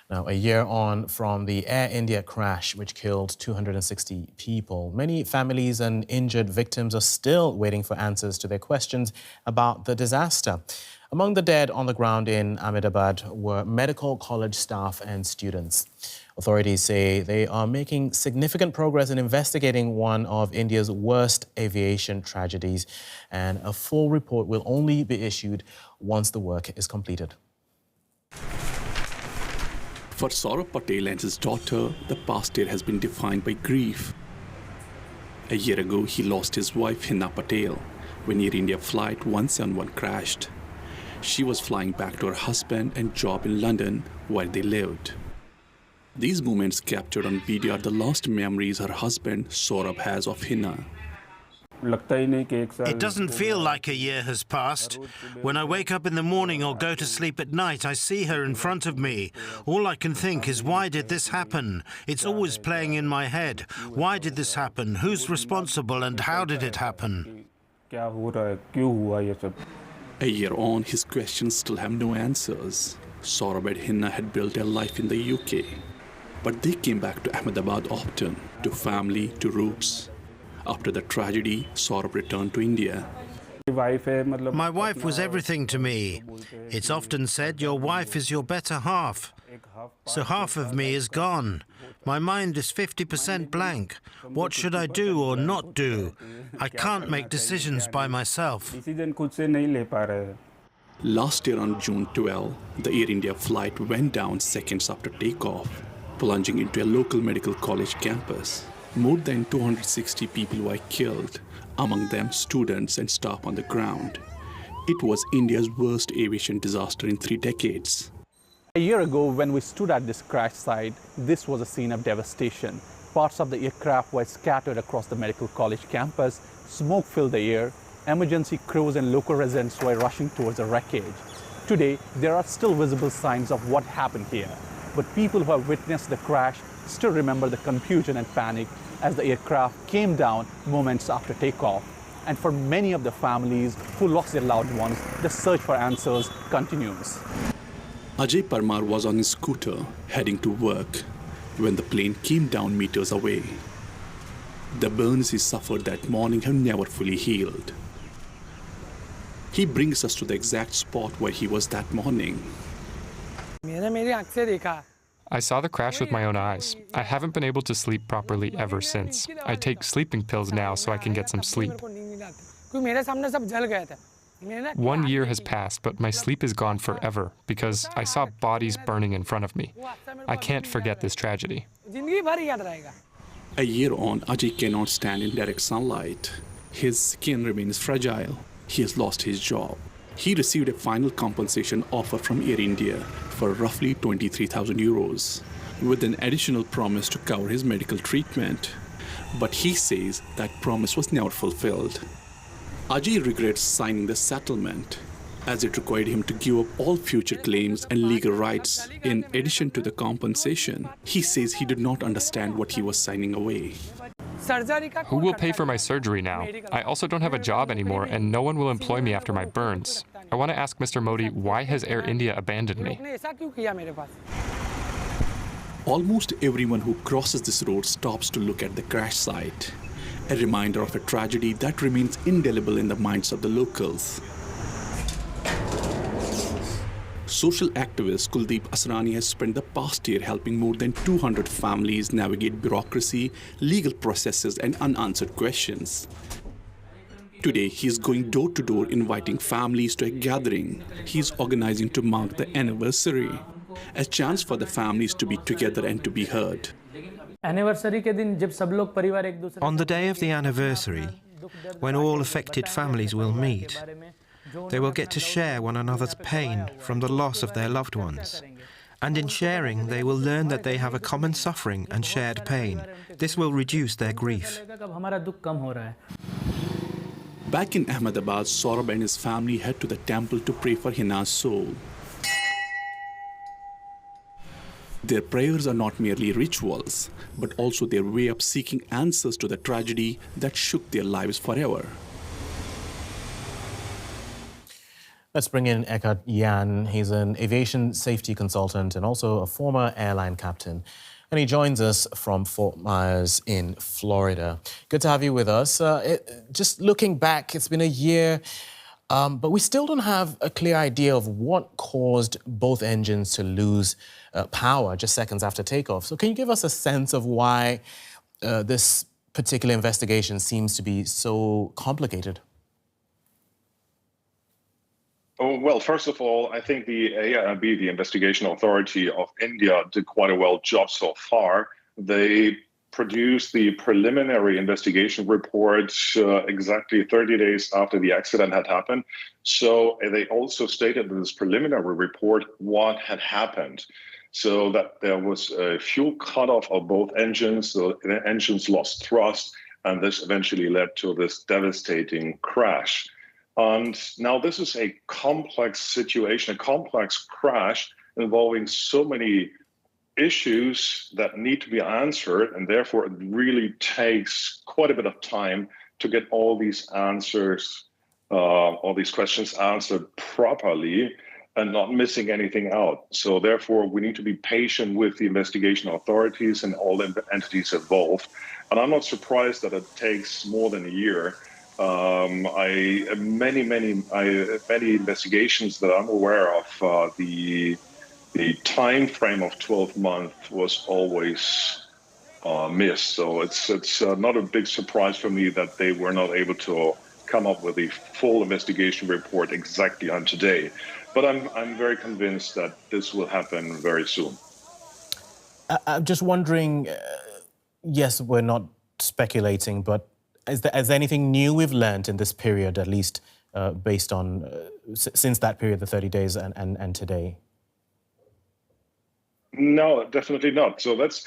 Now, a year on from the Air India crash, which killed 260 people, many families and injured victims are still waiting for answers to their questions about the disaster. Among the dead on the ground in Ahmedabad were medical college staff and students. Authorities say they are making significant progress in investigating one of India's worst aviation tragedies, and a full report will only be issued once the work is completed. For Saurabh Patel and his daughter, the past year has been defined by grief. A year ago, he lost his wife, Hina Patel, when Air India flight 171 crashed. She was flying back to her husband and job in London, where they lived. These moments captured on video are the last memories her husband, Saurabh, has of Hina. It doesn't feel like a year has passed. When I wake up in the morning or go to sleep at night, I see her in front of me. All I can think is, why did this happen? It's always playing in my head. Why did this happen? Who's responsible and how did it happen? A year on, his questions still have no answers. Saurabh and Hina had built their life in the UK. But they came back to Ahmedabad often, to family, to roots. After the tragedy, Saurabh returned to India. My wife was everything to me. It's often said your wife is your better half. So half of me is gone. My mind is 50% blank. What should I do or not do? I can't make decisions by myself. Last year on June 12, the Air India flight went down seconds after takeoff, plunging into a local medical college campus. More than 260 people were killed, among them students and staff on the ground. It was India's worst aviation disaster in 3 decades. A year ago, when we stood at this crash site, this was a scene of devastation. Parts of the aircraft were scattered across the medical college campus, smoke filled the air, emergency crews and local residents were rushing towards the wreckage. Today, there are still visible signs of what happened here, but people who have witnessed the crash still remember the confusion and panic as the aircraft came down moments after takeoff. And for many of the families who lost their loved ones, the search for answers continues. Ajay Parmar was on his scooter heading to work when the plane came down meters away. The burns he suffered that morning have never fully healed. He brings us to the exact spot where he was that morning. I saw the crash with my own eyes. I haven't been able to sleep properly ever since. I take sleeping pills now so I can get some sleep. 1 year has passed, but my sleep is gone forever because I saw bodies burning in front of me. I can't forget this tragedy. A year on, Ajay cannot stand in direct sunlight. His skin remains fragile. He has lost his job. He received a final compensation offer from Air India for roughly 23,000 euros, with an additional promise to cover his medical treatment. But he says that promise was never fulfilled. Ajay regrets signing the settlement, as it required him to give up all future claims and legal rights in addition to the compensation. He says he did not understand what he was signing away. Who will pay for my surgery now? I also don't have a job anymore and no one will employ me after my burns. I want to ask Mr. Modi, why has Air India abandoned me? Almost everyone who crosses this road stops to look at the crash site, a reminder of a tragedy that remains indelible in the minds of the locals. Social activist Kuldeep Asrani has spent the past year helping more than 200 families navigate bureaucracy, legal processes, and unanswered questions. Today, he is going door to door inviting families to a gathering he is organizing to mark the anniversary, a chance for the families to be together and to be heard. On the day of the anniversary, when all affected families will meet, they will get to share one another's pain from the loss of their loved ones. And in sharing, they will learn that they have a common suffering and shared pain. This will reduce their grief. Back in Ahmedabad, Saurabh and his family head to the temple to pray for Hina's soul. Their prayers are not merely rituals, but also their way of seeking answers to the tragedy that shook their lives forever. Let's bring in Eckhard Jann. He's an aviation safety consultant and also a former airline captain. And he joins us from Fort Myers in Florida. Good to have you with us. Just looking back, it's been a year, but we still don't have a clear idea of what caused both engines to lose power just seconds after takeoff. So can you give us a sense of why this particular investigation seems to be so complicated? Oh, well, first of all, I think the AIB, the Investigation Authority of India, did quite a well job so far. They produced the preliminary investigation report exactly 30 days after the accident had happened. So they also stated in this preliminary report what had happened. So that there was a fuel cutoff of both engines, the engines lost thrust, and this eventually led to this devastating crash. And now this is a complex situation, a complex crash involving so many issues that need to be answered. And therefore, it really takes quite a bit of time to get all these answers, all these questions answered properly and not missing anything out. So therefore, we need to be patient with the investigation authorities and all the entities involved. And I'm not surprised that it takes more than a year. Many investigations that I'm aware of, the time frame of 12 months was always missed. So it's not a big surprise for me that they were not able to come up with a full investigation report exactly on today. But I'm very convinced that this will happen very soon. I'm just wondering, yes, we're not speculating, but is there anything new we've learned in this period, at least based on, since that period, the 30 days and today? No, definitely not. So this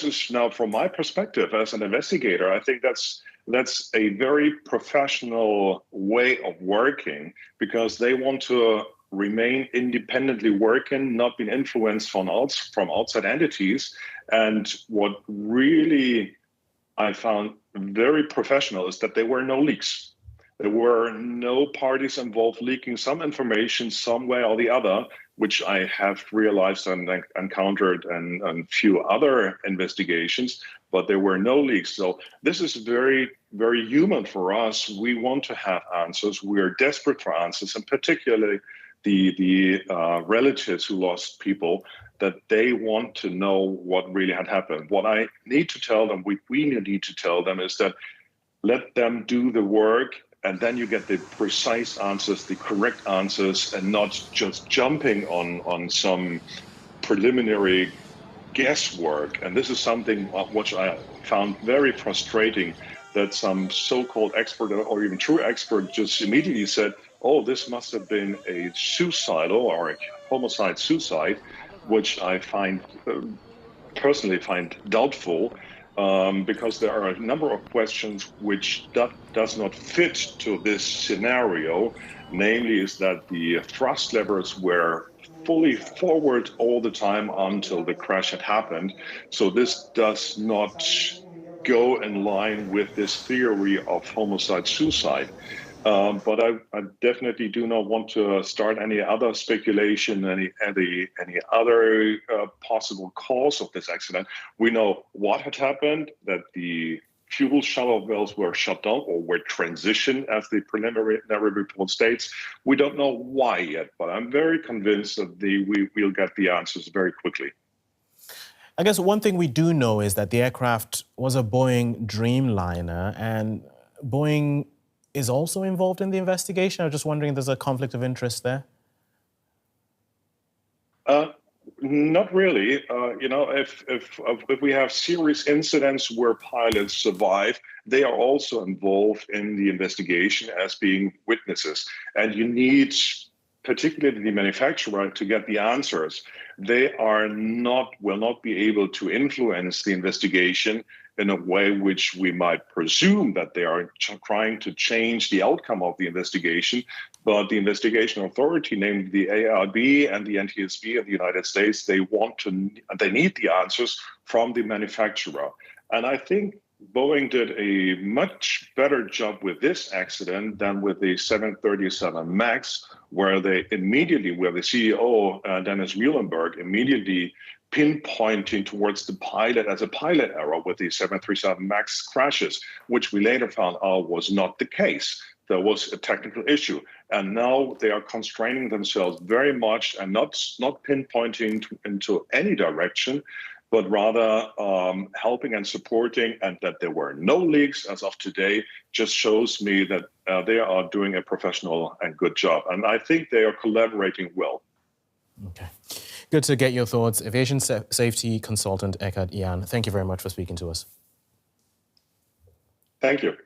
is now from my perspective as an investigator, I think that's a very professional way of working, because they want to remain independently working, not being influenced from outside entities. And what really I found very professional is that there were no leaks. There were no parties involved leaking some information some way or the other, which I have realized and encountered in a few other investigations, but there were no leaks. So this is very, very human for us. We want to have answers. We are desperate for answers, and particularly the relatives who lost people, that they want to know what really had happened. What I need to tell them, what we need to tell them, is that let them do the work, and then you get the precise answers, the correct answers, and not just jumping on some preliminary guesswork. And this is something which I found very frustrating, that some so-called expert or even true expert just immediately said, oh, this must have been a suicidal or a homicide-suicide, which I personally find doubtful, because there are a number of questions which does not fit to this scenario. Namely, is that the thrust levers were fully forward all the time until the crash had happened. So this does not go in line with this theory of homicide-suicide. But I definitely do not want to start any other speculation, any other possible cause of this accident. We know what had happened, that the fuel shower valves were shut down or were transitioned, as the preliminary report states. We don't know why yet, but I'm very convinced that we'll get the answers very quickly. I guess one thing we do know is that the aircraft was a Boeing Dreamliner, and Boeing is also involved in the investigation. I'm just wondering if there's a conflict of interest there. Not really. If we have serious incidents where pilots survive, they are also involved in the investigation as being witnesses. And you need, particularly the manufacturer, to get the answers. They will not be able to influence the investigation in a way which we might presume that they are trying to change the outcome of the investigation. But the investigation authority, named the AIB and the NTSB in the United States, they need the answers from the manufacturer. And I think Boeing did a much better job with this accident than with the 737 MAX, where the CEO, Dennis Muilenburg, immediately pinpointing towards the pilot as a pilot error with the 737 MAX crashes, which we later found out was not the case. There was a technical issue. And now they are constraining themselves very much and not pinpointing into any direction, but rather helping and supporting, and that there were no leaks as of today just shows me that they are doing a professional and good job. And I think they are collaborating well. Okay. Good to get your thoughts. Aviation safety consultant Eckhard Jann, thank you very much for speaking to us. Thank you.